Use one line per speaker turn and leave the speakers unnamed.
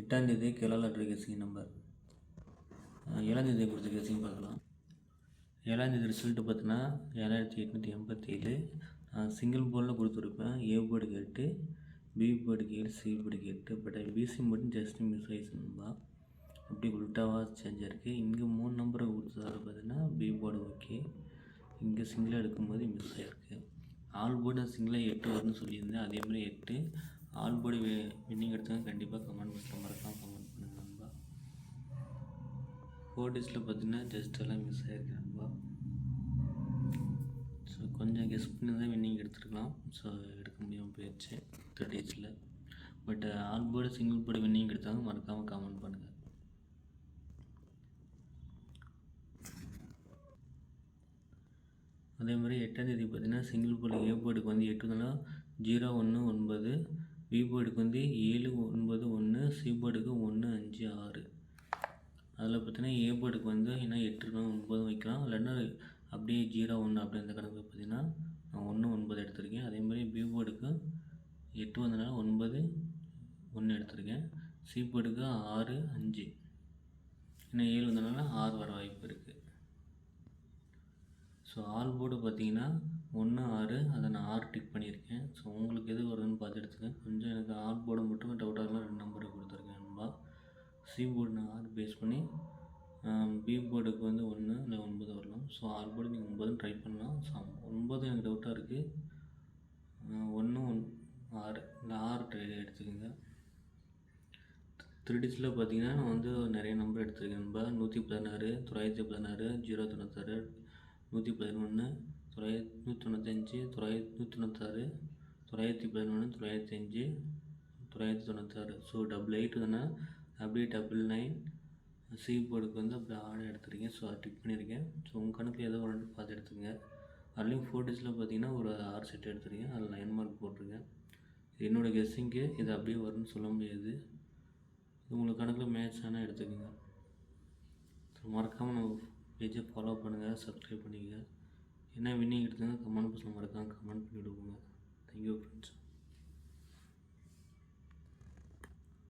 8ஆம் தேதி Kerala lottery guessing number. 7ஆம் தேதி கொடுத்த கெஸ்ஸிங் பார்க்கலாம். 7ஆம் தேதி ரிசல்ட்டு பார்த்தீங்கன்னா 7887. சிங்கிள் போர்டில் கொடுத்துருப்பேன். ஏ போர்டுக்கு 8, பி போர்டுக்கு 7, சி போர்டுக்கு 8. பட் பிசி மட்டும் ஜஸ்ட் மிஸ் ஆகிடுச்சுன்பா. அப்படி உல்ட்டாவாக சேஞ்ச் ஆயிருக்கு. இங்கே 3 நம்பரை கொடுத்ததால பார்த்தீங்கன்னா பி போர்டு ஓகே. இங்கே சிங்கிளாக எடுக்கும்போது மிஸ் ஆகிருக்கு. ஆல் போர்டு சிங்கிளாக 8 வரும்னு சொல்லியிருந்தேன். அதேமாதிரி 8 ஆல் போர்டு வின்னிங் எடுத்தாங்க. கண்டிப்பாக கமெண்ட் பாக்ஸில் மறக்காமல் கமெண்ட் பண்ணுங்கள் நண்பா. 4 டேஸில் பார்த்தீங்கன்னா ஜஸ்ட் எல்லாம் மிஸ் ஆகிருக்கு நண்பா. ஸோ கொஞ்சம் கெஸ் பண்ணி தான் வின்னிங் எடுத்துருக்கலாம். ஸோ எடுக்க முடியாமல் போயிடுச்சு 3 டேஸில். But all board single board winning எடுத்தாங்க. மறக்காமல் கமெண்ட் பண்ணுங்கள். அதே மாதிரி 8ஆம் தேதி பார்த்தீங்கன்னா சிங்கிள் போர்டு ஏ போர்டுக்கு வந்து 8 019, பி போர்டுக்கு வந்து 791, சி போர்டுக்கு 156. அதில் பார்த்தீங்கன்னா ஏ போர்டுக்கு வந்து என்ன 8 9 வைக்கலாம். இல்லைன்னா அப்படியே 01 அப்படி அந்த கணக்கு பார்த்தீங்கன்னா நான் 1 9 எடுத்திருக்கேன். அதே மாதிரி பி போர்டுக்கு 8 வந்தனால 9 1 எடுத்திருக்கேன். சி போர்டுக்கு 6 5, ஏன்னா 7 வந்தனால 6 வர வாய்ப்பு இருக்குது. ஸோ ஆல் போர்டு பார்த்தீங்கன்னா 1 6, அதை நான் 6 டிக் பண்ணியிருக்கேன். ஸோ உங்களுக்கு எது வருதுன்னு பார்த்து எடுத்துக்கேன். கொஞ்சம் எனக்கு ஆல் போர்டு மட்டும் டவுட்டாக இருந்தால் 2 நம்பரை கொடுத்துருக்கேன் நண்பா. சி போர்டு நான் 6 பேஸ் பண்ணி, பி போர்டுக்கு வந்து 1 இல்லை 9 வரலாம். ஸோ ஆல் போர்டு நீங்கள் 9 ட்ரை பண்ணலாம். ஸோ 9 எனக்கு டவுட்டாக இருக்குது. 1 6 இல்லை 6 ட்ரை எடுத்துக்கோங்க. 3 டேஸில் பார்த்தீங்கன்னா நான் வந்து நிறைய நம்பர் எடுத்துருக்கேன் நண்பா. 116, 916, 096, 111, 195, 196, 911, 905, 996. ஸோ 88 தானே, அப்படியே 99. சி போர்டுக்கு வந்து அப்படியே 6 எடுத்துருக்கேன். ஸோ அதை டிக் பண்ணியிருக்கேன். ஸோ உங்கள் கணக்கில் எதோ ஒரு பார்த்து எடுத்துங்க. அதுலேயும் 4 டேஸில் பார்த்தீங்கன்னா ஒரு 6 செட் எடுத்துருக்கேன். அதில் 9 மார்க் போட்டிருக்கேன். என்னோடய கெஸ்ஸிங்க்கு இது அப்படியே வரும்னு சொல்ல முடியாது. உங்களுக்கு கணக்கில் மேட்ச் ஆனால் எடுத்துக்கோங்க. ஸோ மறக்காமல் நம்ம பேஜை ஃபாலோ பண்ணுங்கள், சப்ஸ்கிரைப் பண்ணிக்கங்க. என்ன வின்னிங் எடுத்தாங்க கமெண்ட் பாக்ஸில் மறக்காமல் கமெண்ட் பண்ணி விடுவோங்க. Thank you friends.